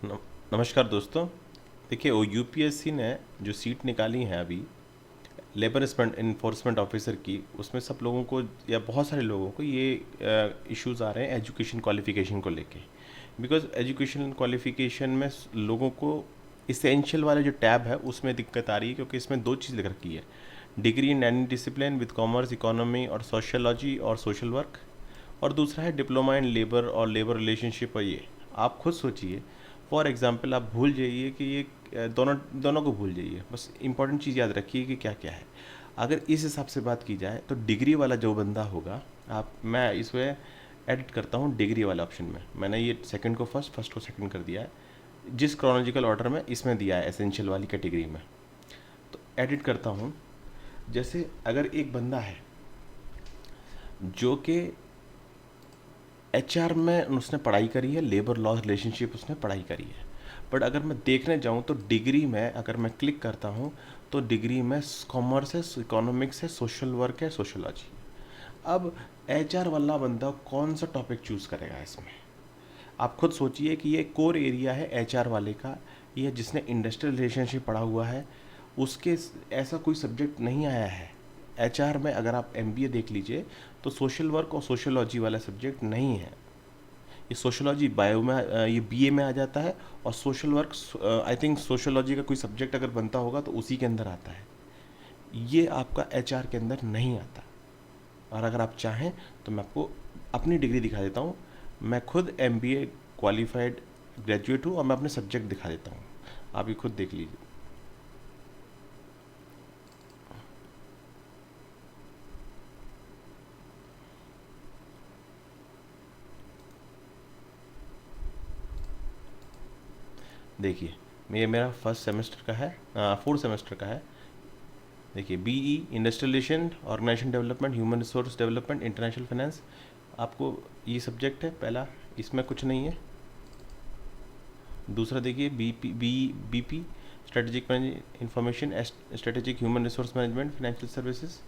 नम- नमस्कार दोस्तों। देखिए वो यूपीएससी ने जो सीट निकाली है अभी लेबर इन्फोर्समेंट ऑफिसर की, उसमें सब लोगों को या बहुत सारे लोगों को ये इश्यूज आ रहे हैं एजुकेशन क्वालिफिकेशन को लेके। बिकॉज एजुकेशन क्वालिफिकेशन में लोगों को इसेंशियल वाले जो टैब है उसमें दिक्कत आ रही है, क्योंकि इसमें दो चीज़ लिख रखी है, degree in any discipline with commerce economy और सोशियोलॉजी और सोशल वर्क, और दूसरा है डिप्लोमा इन लेबर और लेबर रिलेशनशिप। और ये आप खुद सोचिए, फॉर एग्जांपल आप भूल जाइए कि ये दोनों दोनों को भूल जाइए, बस इंपॉर्टेंट चीज़ याद रखिए कि क्या क्या है। अगर इस हिसाब से बात की जाए तो डिग्री वाला जो बंदा होगा, आप मैं इसमें एडिट करता हूँ डिग्री वाला ऑप्शन में, मैंने ये सेकंड को फर्स्ट, फर्स्ट को सेकंड कर दिया है, जिस क्रोनोलॉजिकल ऑर्डर में इसमें दिया है एसेंशियल वाली कैटेगरी में। तो एडिट करता हूँ। जैसे अगर एक बंदा है जो कि एचआर में उसने पढ़ाई करी है, लेबर लॉ रिलेशनशिप उसने पढ़ाई करी है, बट अगर मैं देखने जाऊँ तो डिग्री में अगर मैं क्लिक करता हूँ तो डिग्री में कॉमर्स है, इकोनॉमिक्स है, सोशल वर्क है, सोशोलॉजी। अब एचआर वाला बंदा कौन सा टॉपिक चूज़ करेगा इसमें? आप खुद सोचिए कि ये कोर एरिया है एचआर वाले का, ये जिसने इंडस्ट्रियल रिलेशनशिप पढ़ा हुआ है उसके ऐसा कोई सब्जेक्ट नहीं आया है एचआर में। अगर आप एमबीए देख लीजिए तो सोशल वर्क और सोशोलॉजी वाला सब्जेक्ट नहीं है। ये सोशोलॉजी बायो में ये बीए में आ जाता है, और social work I think sociology का कोई सब्जेक्ट अगर बनता होगा तो उसी के अंदर आता है। ये आपका एचआर के अंदर नहीं आता। और अगर आप चाहें तो मैं आपको अपनी डिग्री दिखा देता हूँ। मैं खुद एमबीए क्वालिफाइड ग्रेजुएट हूँ और मैं अपने सब्जेक्ट दिखा देता हूँ, आप ये खुद देख लीजिए। देखिए ये मेरा फर्स्ट सेमेस्टर का है, फोर्थ सेमेस्टर का है। देखिए BE industrial relation, organisation development, human resource development, international finance, आपको ये सब्जेक्ट है पहला, इसमें कुछ नहीं है। दूसरा देखिए BP strategic information, strategic human resource management, financial services.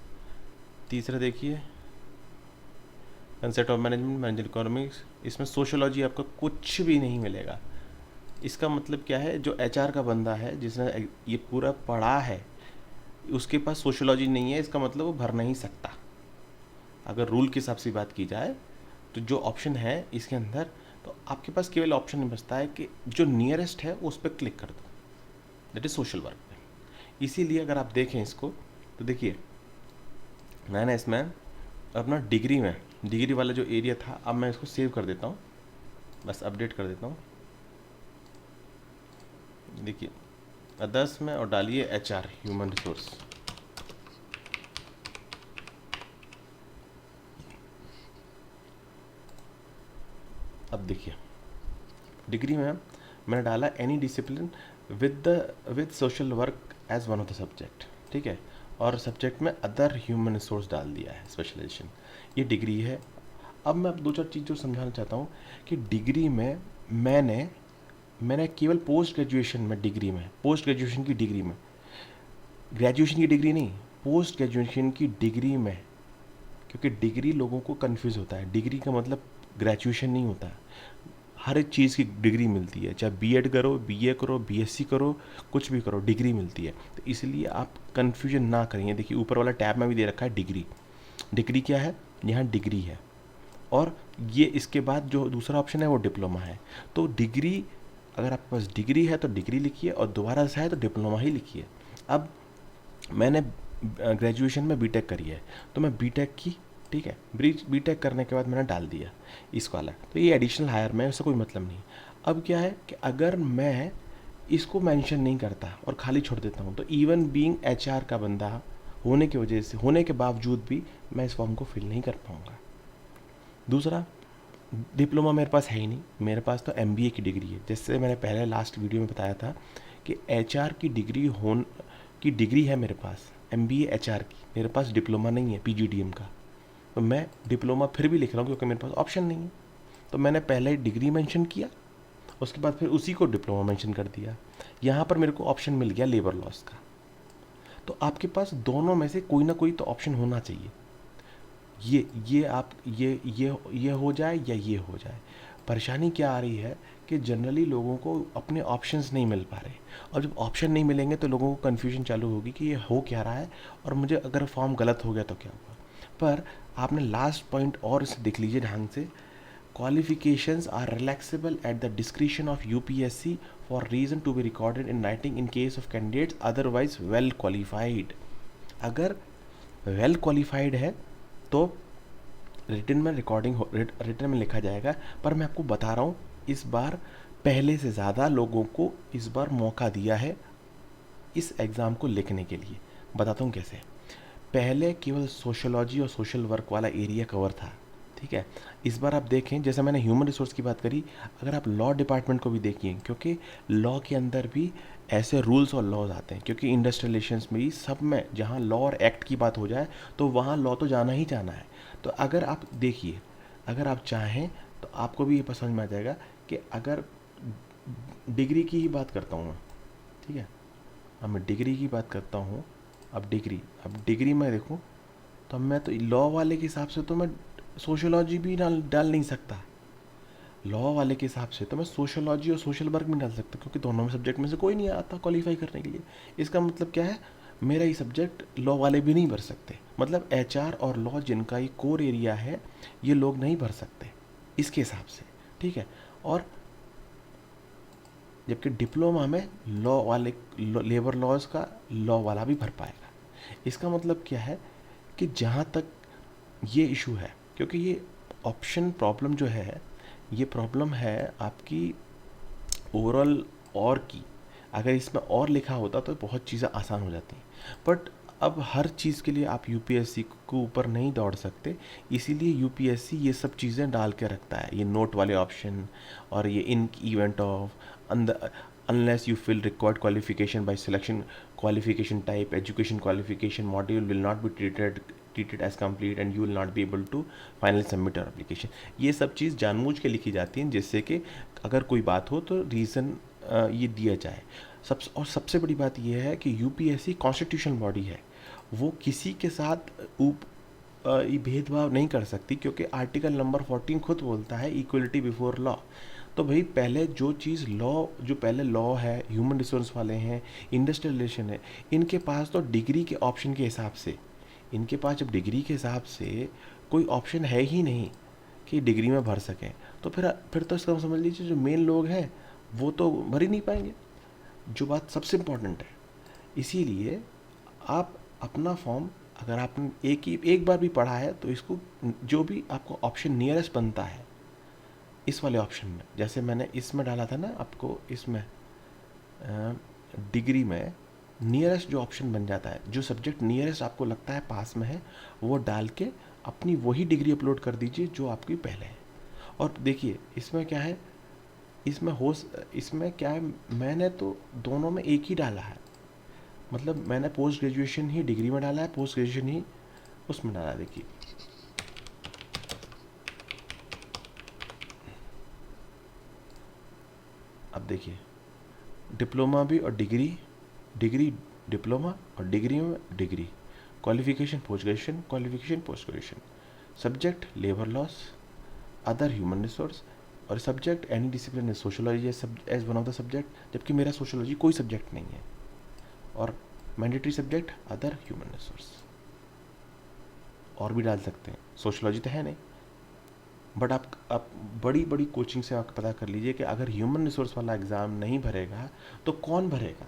तीसरा देखिए concept of management, manager economics. इसमें सोशोलॉजी आपको कुछ भी नहीं मिलेगा। इसका मतलब क्या है, जो एचआर का बंदा है जिसने ये पूरा पढ़ा है उसके पास सोशोलॉजी नहीं है, इसका मतलब वो भर नहीं सकता। अगर रूल के हिसाब से बात की जाए तो जो ऑप्शन है इसके अंदर, तो आपके पास केवल ऑप्शन नहीं बचता है कि जो नियरेस्ट है उस पर क्लिक कर दो, दैट इज सोशल वर्क पे। इसीलिए अगर आप देखें इसको तो देखिए मैंने इसमें अपना डिग्री में, डिग्री वाला जो एरिया था, अब मैं इसको सेव कर देता हूँ, बस अपडेट कर देता हूँ। देखिए अदर्स में और डालिए एचआर ह्यूमन रिसोर्स। अब देखिए डिग्री में मैंने डाला any discipline with social work as one of the subject, ठीक है, और सब्जेक्ट में अदर ह्यूमन रिसोर्स डाल दिया है स्पेशलाइजेशन। ये डिग्री है। अब मैं दो चार चीज़ जो समझाना चाहता हूँ कि डिग्री में मैंने मैंने केवल पोस्ट ग्रेजुएशन में, डिग्री में, पोस्ट ग्रेजुएशन की डिग्री में, ग्रेजुएशन की डिग्री नहीं, पोस्ट ग्रेजुएशन की डिग्री में, क्योंकि डिग्री लोगों को कंफ्यूज होता है, डिग्री का मतलब ग्रेजुएशन नहीं होता। हर एक चीज़ की डिग्री मिलती है, चाहे बीएड करो, बीए करो, बीएससी करो, कुछ भी करो, डिग्री मिलती है। तो इसलिए आप कन्फ्यूजन ना करेंगे। देखिए ऊपर वाला टैब में भी दे रखा है डिग्री। डिग्री क्या है? यहाँ डिग्री है, और ये इसके बाद जो दूसरा ऑप्शन है वो डिप्लोमा है। तो डिग्री, अगर आपके पास डिग्री है तो डिग्री लिखिए, और दोबारा से है तो डिप्लोमा ही लिखिए। अब मैंने ग्रेजुएशन में बीटेक करी है तो मैं बीटेक की, ठीक है, बीटेक करने के बाद मैंने डाल दिया इसको वाला, तो ये एडिशनल हायर में, उससे कोई मतलब नहीं। अब क्या है कि अगर मैं इसको मेंशन नहीं करता और खाली छोड़ देता हूँ, तो इवन बीइंग एचआर का बंदा होने की वजह से, होने के बावजूद भी मैं इस फॉर्म को फिल नहीं कर पाऊँगा। दूसरा, डिप्लोमा मेरे पास है ही नहीं, मेरे पास तो एमबीए की डिग्री है। जैसे मैंने पहले लास्ट वीडियो में बताया था कि एचआर की डिग्री है मेरे पास, एमबीए एचआर की, मेरे पास डिप्लोमा नहीं है पीजीडीएम का। तो मैं डिप्लोमा फिर भी लिख रहा हूँ क्योंकि मेरे पास ऑप्शन नहीं है। तो मैंने पहले डिग्री मेंशन किया, उसके बाद फिर उसी को डिप्लोमा मेंशन कर दिया। यहाँ पर मेरे को ऑप्शन मिल गया लेबर लॉस का। तो आपके पास दोनों में से कोई ना कोई तो ऑप्शन होना चाहिए। ये आप ये हो जाए या ये हो जाए। परेशानी क्या आ रही है कि जनरली लोगों को अपने ऑप्शंस नहीं मिल पा रहे, और जब ऑप्शन नहीं मिलेंगे तो लोगों को कन्फ्यूजन चालू होगी कि ये हो क्या रहा है, और मुझे अगर फॉर्म गलत हो गया तो क्या होगा। पर आपने लास्ट पॉइंट और इसे देख लीजिए ढंग से, qualifications are relaxable at the discretion of UPSC for reason to be recorded in writing in case of candidates otherwise well qualified। अगर well qualified है तो रिटन में रिटन में लिखा जाएगा। पर मैं आपको बता रहा हूँ, इस बार पहले से ज़्यादा लोगों को इस बार मौका दिया है इस एग्ज़ाम को लिखने के लिए। बताता हूँ कैसे। पहले केवल सोशोलॉजी और सोशल वर्क वाला एरिया कवर था, ठीक है। इस बार आप देखें, जैसे मैंने ह्यूमन रिसोर्स की बात करी, अगर आप लॉ डिपार्टमेंट को भी देखिए, क्योंकि लॉ के अंदर भी ऐसे रूल्स और लॉज आते हैं, क्योंकि इंडस्ट्रियल रिलेशंस में भी सब में जहाँ लॉ और एक्ट की बात हो जाए तो वहाँ लॉ तो जाना ही जाना है। तो अगर आप देखिए, अगर आप चाहें तो आपको भी ये पसंद में आ जाएगा कि अगर डिग्री की ही बात करता हूँ मैं, ठीक है, अब मैं डिग्री की बात करता हूँ। अब डिग्री में देखूँ तो मैं तो लॉ वाले के हिसाब से तो मैं सोशोलॉजी भी डाल नहीं सकता। लॉ वाले के हिसाब से तो मैं सोशोलॉजी और सोशल वर्क में डाल सकता, क्योंकि दोनों में सब्जेक्ट में से कोई नहीं आता क्वालिफाई करने के लिए। इसका मतलब क्या है, मेरा ही सब्जेक्ट लॉ वाले भी नहीं भर सकते। मतलब एचआर और लॉ जिनका ये कोर एरिया है, ये लोग नहीं भर सकते इसके हिसाब से, ठीक है। और जबकि डिप्लोमा में लॉ वाले लेबर लॉज का लॉ वाला भी भर पाएगा। इसका मतलब क्या है कि जहाँ तक ये इशू है, क्योंकि ये ऑप्शन प्रॉब्लम जो है, ये प्रॉब्लम है आपकी ओवरऑल और की। अगर इसमें और लिखा होता तो बहुत चीज़ें आसान हो जाती। बट अब हर चीज़ के लिए आप यूपीएससी को ऊपर नहीं दौड़ सकते, इसीलिए यूपीएससी ये सब चीज़ें डाल के रखता है, ये नोट वाले ऑप्शन और ये इन event of unless you fill required qualification by selection qualification type education qualification module will not be treated as complete and you will not be able to finally submit your application। ये सब चीज़ जानबूझ के लिखी जाती हैं जिससे कि अगर कोई बात हो तो रीज़न ये दिया जाए। सबसे बड़ी बात यह है कि यूपीएससी कॉन्स्टिट्यूशनल बॉडी है, वो किसी के साथ ये भेदभाव नहीं कर सकती, क्योंकि आर्टिकल नंबर 14 खुद बोलता है इक्वलिटी बिफोर लॉ। तो भाई पहले जो चीज़ जो पहले लॉ है, ह्यूमन रिसोर्स वाले हैं, इंडस्ट्रियल रिलेशन है, इनके पास तो डिग्री के ऑप्शन के हिसाब से, इनके पास जब डिग्री के हिसाब से कोई ऑप्शन है ही नहीं कि डिग्री में भर सकें, तो फिर तो इसका समझ लीजिए जो मेन लोग हैं वो तो भर ही नहीं पाएंगे, जो बात सबसे इम्पोर्टेंट है। इसीलिए आप अपना फॉर्म, अगर आपने एक बार भी पढ़ा है तो इसको, जो भी आपको ऑप्शन नियरेस्ट बनता है इस वाले ऑप्शन में, जैसे मैंने इसमें डाला था ना आपको, इसमें डिग्री में नियरेस्ट जो ऑप्शन बन जाता है, जो सब्जेक्ट नियरेस्ट आपको लगता है पास में है, वो डाल के अपनी वही डिग्री अपलोड कर दीजिए जो आपकी पहले है। और देखिए इसमें क्या है, इसमें क्या है, मैंने तो दोनों में एक ही डाला है। मतलब मैंने पोस्ट ग्रेजुएशन ही डिग्री में डाला है, पोस्ट ग्रेजुएशन ही उसमें डाला है। देखिए अब देखिए, डिप्लोमा भी और डिग्री डिप्लोमा और डिग्री में degree, qualification post graduation, qualification post graduation, subject labour laws, other human resource, और subject any discipline is sociology as one of the subject, जबकि मेरा सोशोलॉजी कोई सब्जेक्ट नहीं है, और mandatory subject other human resource. और भी डाल सकते हैं, सोशोलॉजी तो है नहीं। बट आप बड़ी कोचिंग से आप पता कर लीजिए कि अगर ह्यूमन रिसोर्स वाला एग्ज़ाम नहीं भरेगा तो कौन भरेगा,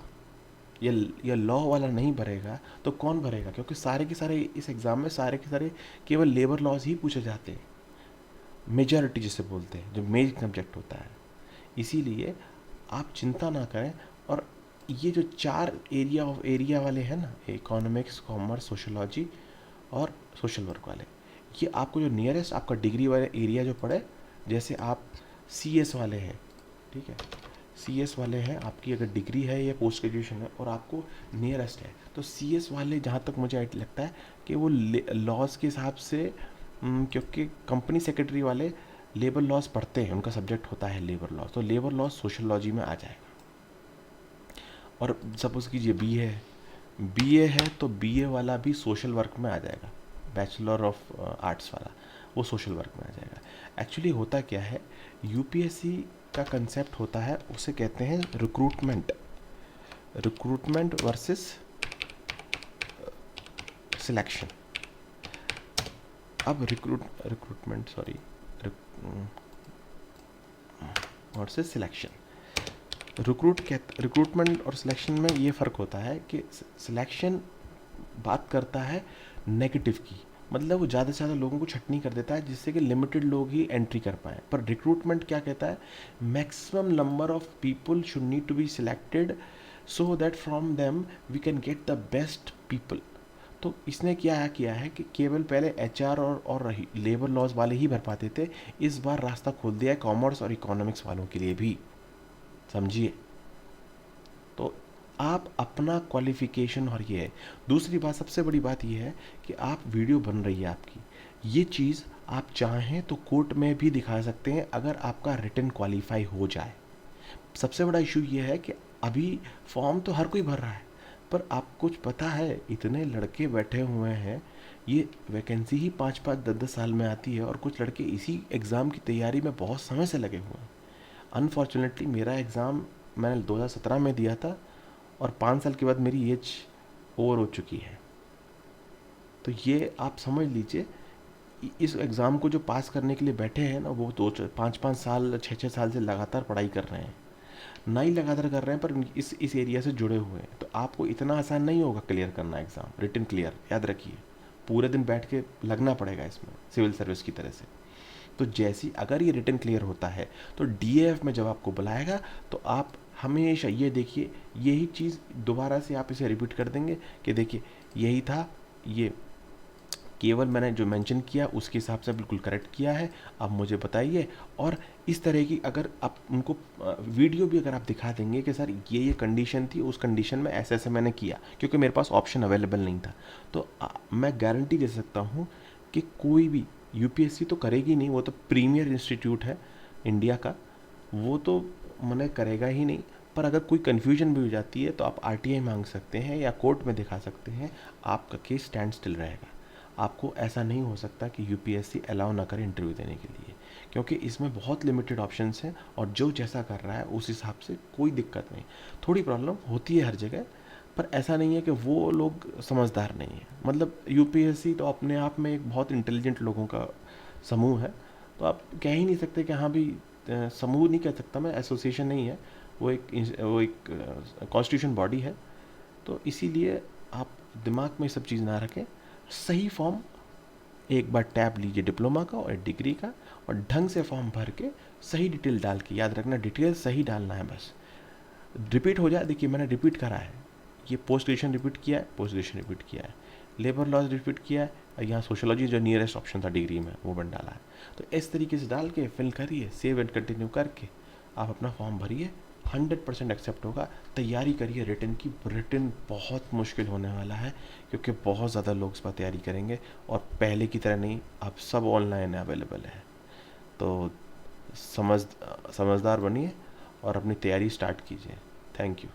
या लॉ वाला नहीं भरेगा तो कौन भरेगा, क्योंकि सारे के सारे इस एग्ज़ाम में सारे के सारे केवल लेबर लॉज ही पूछे जाते हैं, मेजॉरिटी जिसे बोलते हैं, जो मेन सब्जेक्ट होता है। इसीलिए आप चिंता ना करें। और ये जो 4 एरिया वाले हैं ना, इकोनॉमिक्स, कॉमर्स, सोशोलॉजी और सोशल वर्क वाले, ये आपको जो नियरेस्ट आपका डिग्री वाले एरिया जो पड़े, जैसे आप CS वाले हैं, ठीक है, CS वाले हैं, आपकी अगर डिग्री है या पोस्ट ग्रेजुएशन है और आपको नियरेस्ट है, तो CS वाले जहाँ तक मुझे लगता है कि वो लॉज के हिसाब से, क्योंकि कंपनी सेक्रेटरी वाले लेबर लॉज पढ़ते हैं, उनका सब्जेक्ट होता है लेबर लॉज, तो लेबर लॉज सोशलॉजी में आ जाएगा। और सपोज़ कीजिए BA है तो BA वाला भी सोशल वर्क में आ जाएगा, बैचलर ऑफ आर्ट्स वाला, वो सोशल वर्क में आ जाएगा। एक्चुअली होता क्या है, यूपीएससी का कंसेप्ट होता है, उसे कहते हैं रिक्रूटमेंट वर्सेस सिलेक्शन। अब रिक्रूटमेंट वर्सेस सिलेक्शन। रिक्रूटमेंट और सिलेक्शन में ये फ़र्क होता है कि सिलेक्शन बात करता है नेगेटिव की, मतलब वो ज़्यादा से ज़्यादा लोगों को छटनी कर देता है जिससे कि लिमिटेड लोग ही एंट्री कर पाएँ। पर रिक्रूटमेंट क्या कहता है, maximum number of people should need to be selected so that from them we can get the best people. तो इसने क्या किया है कि केवल पहले एचआर और लेबर लॉज वाले ही भर पाते थे, इस बार रास्ता खोल दिया है कॉमर्स और इकोनॉमिक्स वालों के लिए भी, समझिए। तो आप अपना क्वालिफिकेशन, और ये है दूसरी बात, सबसे बड़ी बात ये है कि आप वीडियो बन रही है आपकी, ये चीज़ आप चाहें तो कोर्ट में भी दिखा सकते हैं अगर आपका रिटन क्वालिफाई हो जाए। सबसे बड़ा इशू ये है कि अभी फॉर्म तो हर कोई भर रहा है, पर आप कुछ पता है इतने लड़के बैठे हुए हैं, ये वैकेंसी ही 5-5 10-10 साल में आती है, और कुछ लड़के इसी एग्ज़ाम की तैयारी में बहुत समय से लगे हुए हैं। अनफॉर्चुनेटली मेरा एग्ज़ाम मैंने 2017 में दिया था और 5 साल के बाद मेरी एज ओवर हो चुकी है। तो ये आप समझ लीजिए, इस एग्ज़ाम को जो पास करने के लिए बैठे हैं ना, वो 5-5 साल 6-6 साल से लगातार पढ़ाई कर रहे हैं, ना ही लगातार कर रहे हैं, पर इस एरिया से जुड़े हुए हैं। तो आपको इतना आसान नहीं होगा क्लियर करना एग्ज़ाम, रिटन क्लियर, याद रखिए, पूरे दिन बैठ के लगना पड़ेगा इसमें, सिविल सर्विस की तरह से। तो जैसी अगर ये रिटन क्लियर होता है तो डीएएफ में जब आपको बुलाएगा तो आप हमेशा ये देखिए, यही चीज़ दोबारा से आप इसे रिपीट कर देंगे कि देखिए यही था, ये केवल मैंने जो मेंशन किया उसके हिसाब से बिल्कुल करेक्ट किया है, अब मुझे बताइए। और इस तरह की अगर आप उनको वीडियो भी अगर आप दिखा देंगे कि सर ये कंडीशन थी, उस कंडीशन में ऐसे ऐसे मैंने किया, क्योंकि मेरे पास ऑप्शन अवेलेबल नहीं था, तो मैं गारंटी दे सकता हूँ कि कोई भी यूपीएससी तो करेगी नहीं, वो तो प्रीमियर इंस्टीट्यूट है इंडिया का, वो तो मना करेगा ही नहीं। पर अगर कोई कन्फ्यूजन भी हो जाती है तो आप आरटीआई मांग सकते हैं या कोर्ट में दिखा सकते हैं, आपका केस स्टैंड स्टिल रहेगा। आपको ऐसा नहीं हो सकता कि यूपीएससी अलाउ ना करे इंटरव्यू देने के लिए, क्योंकि इसमें बहुत लिमिटेड ऑप्शंस हैं और जो जैसा कर रहा है उस हिसाब से कोई दिक्कत नहीं। थोड़ी प्रॉब्लम होती है हर जगह, पर ऐसा नहीं है कि वो लोग समझदार नहीं है। मतलब यूपीएससी तो अपने आप में एक बहुत इंटेलिजेंट लोगों का समूह है, तो आप कह ही नहीं सकते कि हाँ भी, समूह नहीं कह सकता मैं, एसोसिएशन नहीं है, वो एक कॉन्स्टिट्यूशन बॉडी है। तो इसीलिए आप दिमाग में सब चीज़ ना रखें, सही फॉर्म एक बार टैब लीजिए डिप्लोमा का और डिग्री का, और ढंग से फॉर्म भर के सही डिटेल डाल के, याद रखना डिटेल सही डालना है, बस रिपीट हो जाए। देखिए मैंने रिपीट करा है, ये पोस्ट ग्रेजुएशन रिपीट किया है, पोस्ट ग्रेजुएशन रिपीट किया है, लेबर लॉज रिपीट किया है, और यहाँ सोशोलॉजी जो नियरेस्ट ऑप्शन था डिग्री में वो बन डाला है। तो इस तरीके से डाल के फिल करिए, सेव एंड कंटिन्यू करके आप अपना फॉर्म भरिए, 100% एक्सेप्ट होगा। तैयारी करिए रिटन की, रिटन बहुत मुश्किल होने वाला है क्योंकि बहुत ज़्यादा लोग इस पर तैयारी करेंगे, और पहले की तरह नहीं, अब सब ऑनलाइन अवेलेबल है। तो समझदार बनिए और अपनी तैयारी स्टार्ट कीजिए। Thank you.